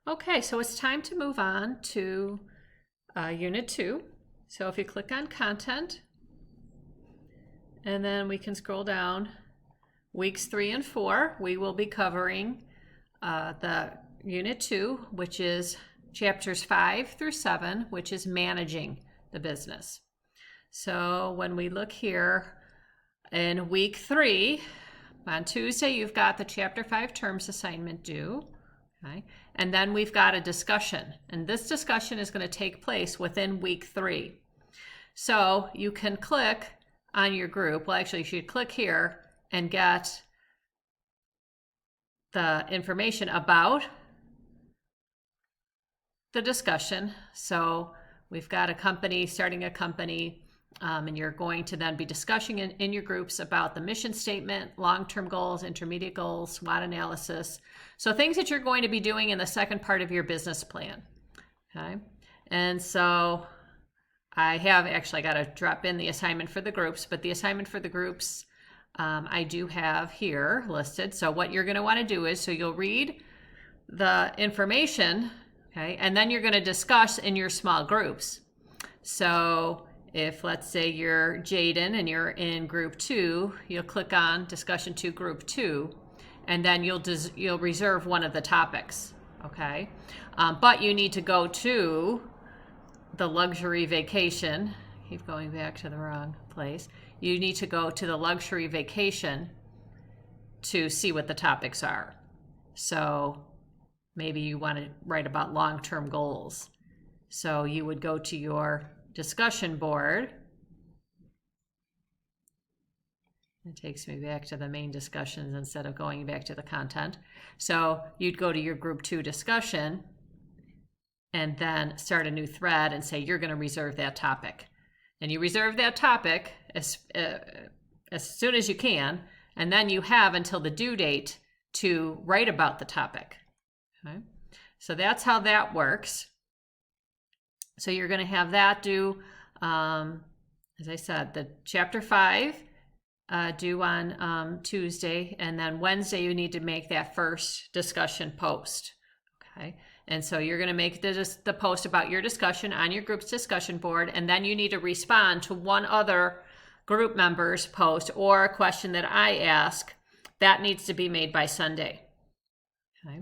Okay, so it's time to move on to Unit 2. So if you click on Content, and then we can scroll down, Weeks 3 and 4, we will be covering the Unit 2, which is Chapters 5 through 7, which is Managing the Business. So when we look here in Week 3, on Tuesday, you've got the Chapter 5 terms assignment due. Okay. And then we've got a discussion, and this discussion is going to take place within Week 3. So you can click on your group. Well, actually, you should click here and get the information about the discussion. So we've got a company starting a company, and you're going to then be discussing in your groups about the mission statement, long-term goals, intermediate goals, SWOT analysis. So things that you're going to be doing in the second part of your business plan. Okay. And so I got to drop in the assignment for the groups, but the assignment for the groups I do have here listed. So what you're going to want to do is, so you'll read the information, okay, and then you're going to discuss in your small groups. So if, let's say, you're Jaden and you're in Group 2, you'll click on Discussion 2, Group 2, and then you'll reserve one of the topics, okay? But you need to go to the luxury vacation. Keep going back to the wrong place. You need to go to the luxury vacation to see what the topics are. So maybe you want to write about long-term goals. So you would go to your discussion board. It takes me back to the main discussions instead of going back to the content. So you'd go to your Group 2 discussion and then start a new thread and say you're going to reserve that topic. And you reserve that topic as soon as you can, and then you have until the due date to write about the topic. Okay? So that's how that works. So you're going to have that due, as I said, the Chapter 5 due on Tuesday, and then Wednesday you need to make that first discussion post. Okay, and so you're going to make the post about your discussion on your group's discussion board, and then you need to respond to one other group member's post or a question that I ask. That needs to be made by Sunday. Okay,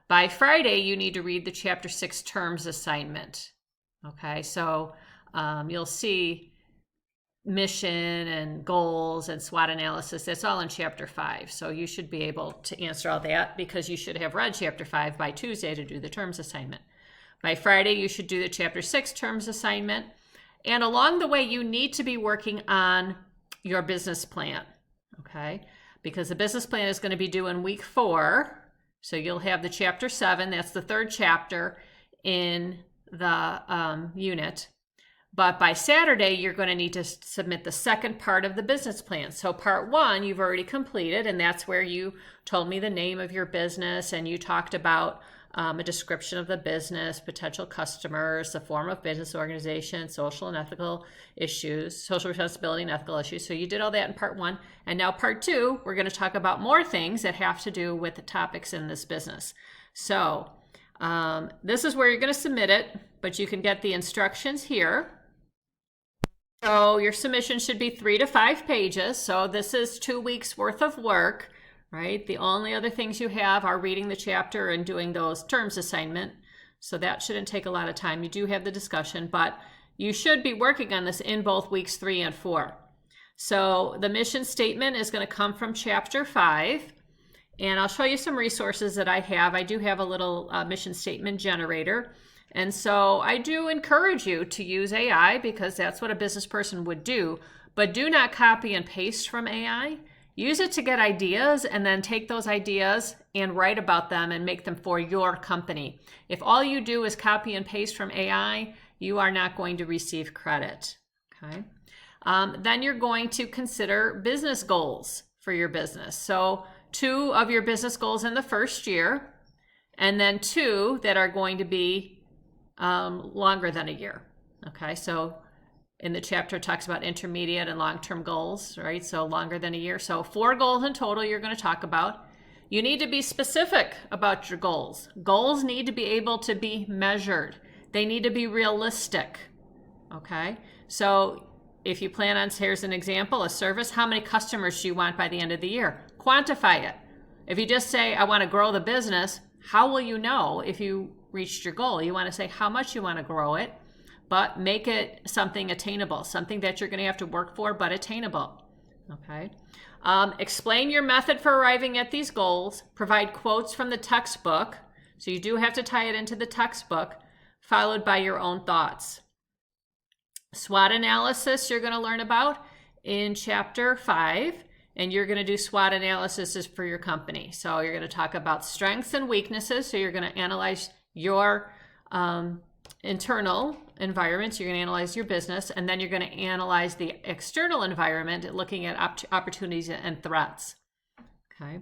by Friday you need to read the Chapter 6 terms assignment. Okay, so you'll see mission and goals and SWOT analysis. That's all in Chapter 5. So you should be able to answer all that because you should have read Chapter 5 by Tuesday to do the terms assignment. By Friday, you should do the Chapter 6 terms assignment. And along the way, you need to be working on your business plan, okay? Because the business plan is going to be due in Week 4. So you'll have the Chapter 7. That's the third chapter in the unit. But by Saturday, you're going to need to submit the second part of the business plan. So Part 1, you've already completed, and that's where you told me the name of your business, and you talked about a description of the business, potential customers, the form of business organization, social and ethical issues, social responsibility and ethical issues. So you did all that in Part 1. And now Part 2, we're going to talk about more things that have to do with the topics in this business. So this is where you're going to submit it, but you can get the instructions here. So your submission should be 3 to 5 pages. So this is 2 weeks worth of work, right? The only other things you have are reading the chapter and doing those terms assignment. So that shouldn't take a lot of time. You do have the discussion, but you should be working on this in both weeks 3 and 4. So the mission statement is going to come from Chapter 5. And I'll show you some resources that I have. I do have a little mission statement generator. And so I do encourage you to use AI because that's what a business person would do. But do not copy and paste from AI. Use it to get ideas and then take those ideas and write about them and make them for your company. If all you do is copy and paste from AI, you are not going to receive credit. Okay. Then you're going to consider business goals for your business. So 2 of your business goals in the first year, and then 2 that are going to be longer than a year. Okay, so in the chapter it talks about intermediate and long-term goals, right? So longer than a year. So 4 goals in total you're going to talk about. You need to be specific about your goals. Goals need to be able to be measured. They need to be realistic. Okay? So if you plan on, here's an example, a service, how many customers do you want by the end of the year? Quantify it. If you just say, I want to grow the business, how will you know if you reached your goal? You want to say how much you want to grow it, but make it something attainable, something that you're going to have to work for, but attainable. Okay. Explain your method for arriving at these goals. Provide quotes from the textbook. So you do have to tie it into the textbook, followed by your own thoughts. SWOT analysis you're going to learn about in chapter 5, and you're going to do SWOT analysis for your company. So you're going to talk about strengths and weaknesses. So you're going to analyze your internal environments, you're going to analyze your business, and then you're going to analyze the external environment, looking at opportunities and threats. Okay.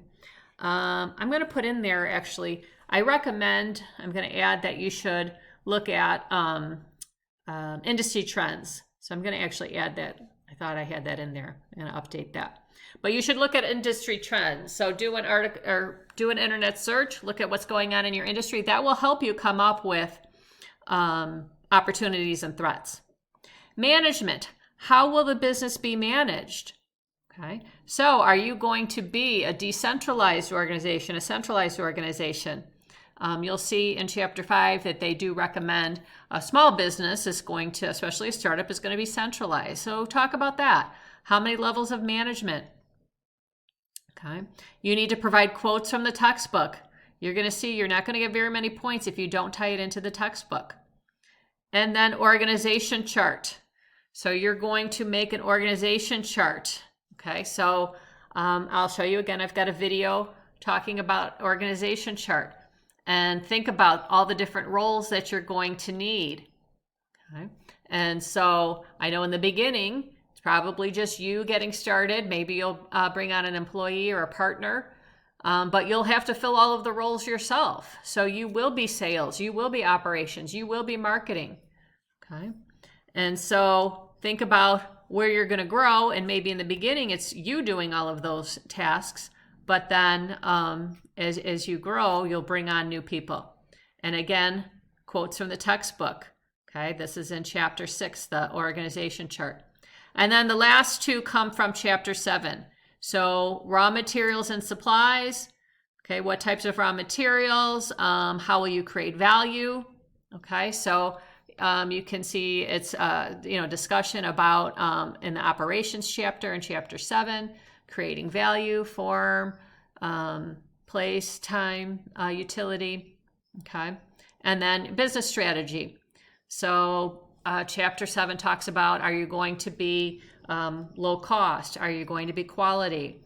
I'm going to put in there, actually, I'm going to add that you should look at industry trends. So I'm going to actually add that. I thought I had that in there and update that. But you should look at industry trends. So do an article or do an internet search, look at what's going on in your industry. That will help you come up with opportunities and threats. Management. How will the business be managed? Okay. So are you going to be a decentralized organization, a centralized organization? You'll see in chapter 5 that they do recommend a small business is going to, especially a startup, is going to be centralized. So talk about that. How many levels of management? Okay. You need to provide quotes from the textbook. You're going to see you're not going to get very many points if you don't tie it into the textbook. And then organization chart. So you're going to make an organization chart. Okay, so I'll show you again. I've got a video talking about organization chart. And think about all the different roles that you're going to need. Okay, and so I know in the beginning, it's probably just you getting started. Maybe you'll bring on an employee or a partner. But you'll have to fill all of the roles yourself. So you will be sales, you will be operations, you will be marketing. Okay. And so think about where you're going to grow. And maybe in the beginning, it's you doing all of those tasks. But then as you grow, you'll bring on new people. And again, quotes from the textbook. Okay. This is in chapter 6, the organization chart. And then the last two come from chapter 7. So raw materials and supplies, okay, what types of raw materials, how will you create value, okay, so you can see it's, discussion about in the operations chapter in chapter 7, creating value, form, place, time, utility, okay, and then business strategy. So chapter 7 talks about, are you going to be low cost? Are you going to be quality?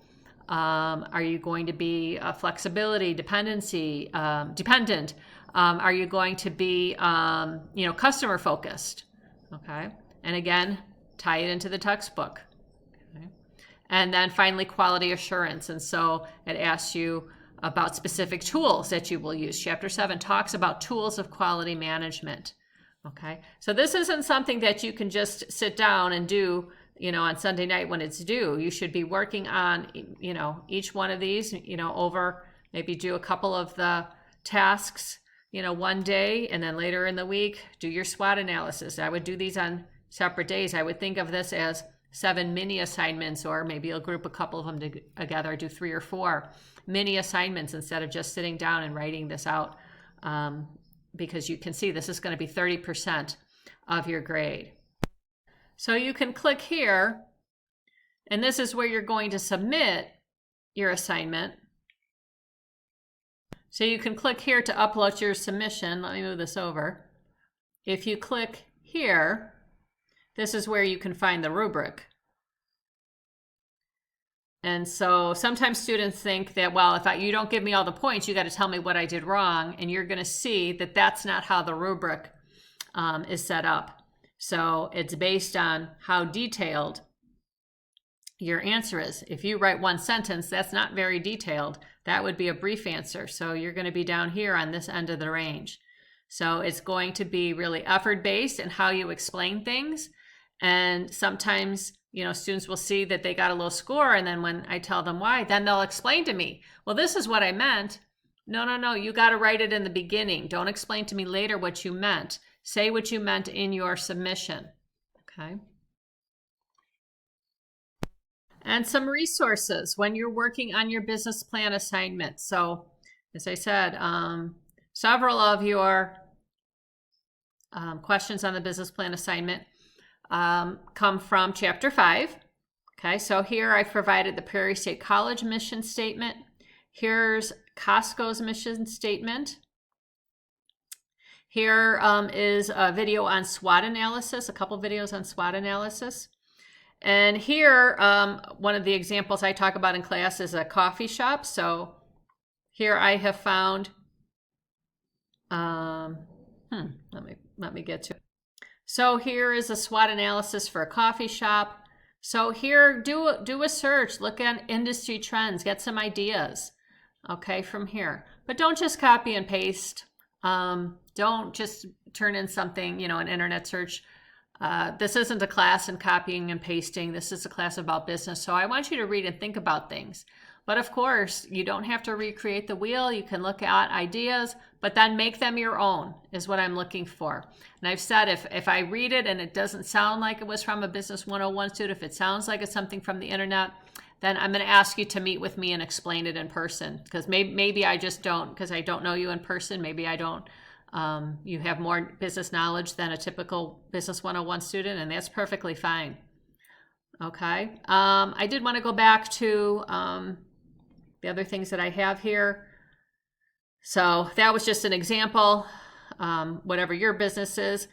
Are you going to be flexibility, dependency, dependent? Are you going to be, customer focused? Okay. And again, tie it into the textbook. Okay. And then finally, quality assurance. And so it asks you about specific tools that you will use. Chapter 7 talks about tools of quality management. Okay. So this isn't something that you can just sit down and do on Sunday night when it's due. You should be working on, each one of these, over, maybe do a couple of the tasks, one day, and then later in the week, do your SWOT analysis. I would do these on separate days. I would think of this as 7 mini assignments, or maybe you'll group a couple of them together, do 3 or 4 mini assignments instead of just sitting down and writing this out. Because you can see this is going to be 30% of your grade. So you can click here, and this is where you're going to submit your assignment. So you can click here to upload your submission. Let me move this over. If you click here, this is where you can find the rubric. And so sometimes students think that, well, if you don't give me all the points, you got to tell me what I did wrong. And you're going to see that that's not how the rubric is set up. So it's based on how detailed your answer is. If you write one sentence, that's not very detailed. That would be a brief answer. So you're going to be down here on this end of the range. So it's going to be really effort-based in how you explain things. And sometimes students will see that they got a low score, and then when I tell them why, then they'll explain to me, well, this is what I meant. No, you got to write it in the beginning. Don't explain to me later what you meant. Say what you meant in your submission, okay? And some resources when you're working on your business plan assignment. So, as I said, several of your questions on the business plan assignment come from Chapter 5. Okay, so here I've provided the Prairie State College mission statement. Here's Costco's mission statement. Here is a video on SWOT analysis, a couple videos on SWOT analysis. And here, one of the examples I talk about in class is a coffee shop. So here I have found, let me get to it. So here is a SWOT analysis for a coffee shop. So here, do a search, look at industry trends, get some ideas, okay, from here. But don't just copy and paste. Don't just turn in something, an internet search. This isn't a class in copying and pasting. This is a class about business. So I want you to read and think about things. But of course, you don't have to recreate the wheel. You can look at ideas, but then make them your own is what I'm looking for. And I've said if I read it and it doesn't sound like it was from a Business 101 student, if it sounds like it's something from the internet, then I'm going to ask you to meet with me and explain it in person. Because maybe I just don't, because I don't know you in person. Maybe I don't. You have more business knowledge than a typical Business 101 student, and that's perfectly fine. Okay. I did want to go back to the other things that I have here. So that was just an example. Whatever your business is,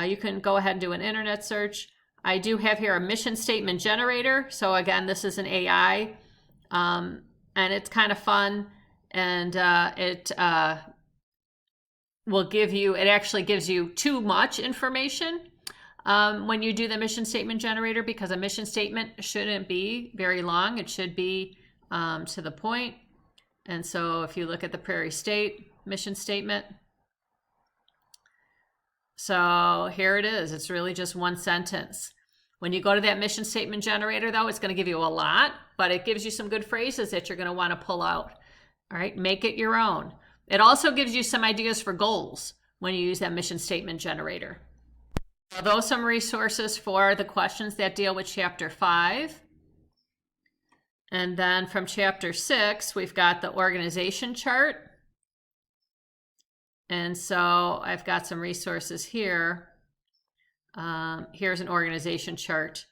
you can go ahead and do an internet search. I do have here a mission statement generator. So again, this is an AI, and it's kind of fun, and it actually gives you too much information when you do the mission statement generator, because a mission statement shouldn't be very long. It should be to the point. And so if you look at the Prairie State mission statement, so here it is. It's really just one sentence. When you go to that mission statement generator, though, it's going to give you a lot, but it gives you some good phrases that you're going to want to pull out. All right, make it your own. It also gives you some ideas for goals when you use that mission statement generator. So those are some resources for the questions that deal with Chapter 5. And then from Chapter 6, we've got the organization chart. And so I've got some resources here. Here's an organization chart.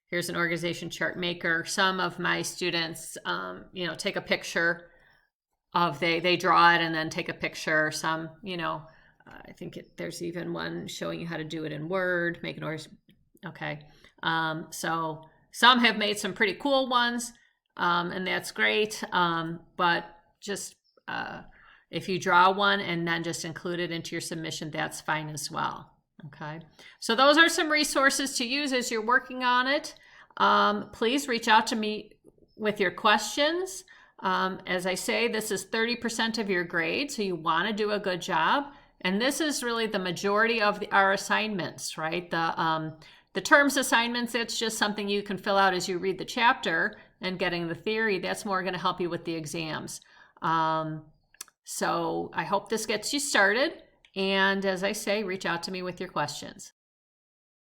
Here's an organization chart maker. Some of my students, take a picture of, they draw it and then take a picture. Some, I think there's even one showing you how to do it in Word, make an okay. So some have made some pretty cool ones, and that's great. But just if you draw one and then just include it into your submission, that's fine as well. Okay. So those are some resources to use as you're working on it. Please reach out to me with your questions. As I say, this is 30% of your grade, so you want to do a good job. And this is really the majority of our assignments, right? The terms assignments, it's just something you can fill out as you read the chapter, and getting the theory, that's more going to help you with the exams. So I hope this gets you started. And as I say, reach out to me with your questions.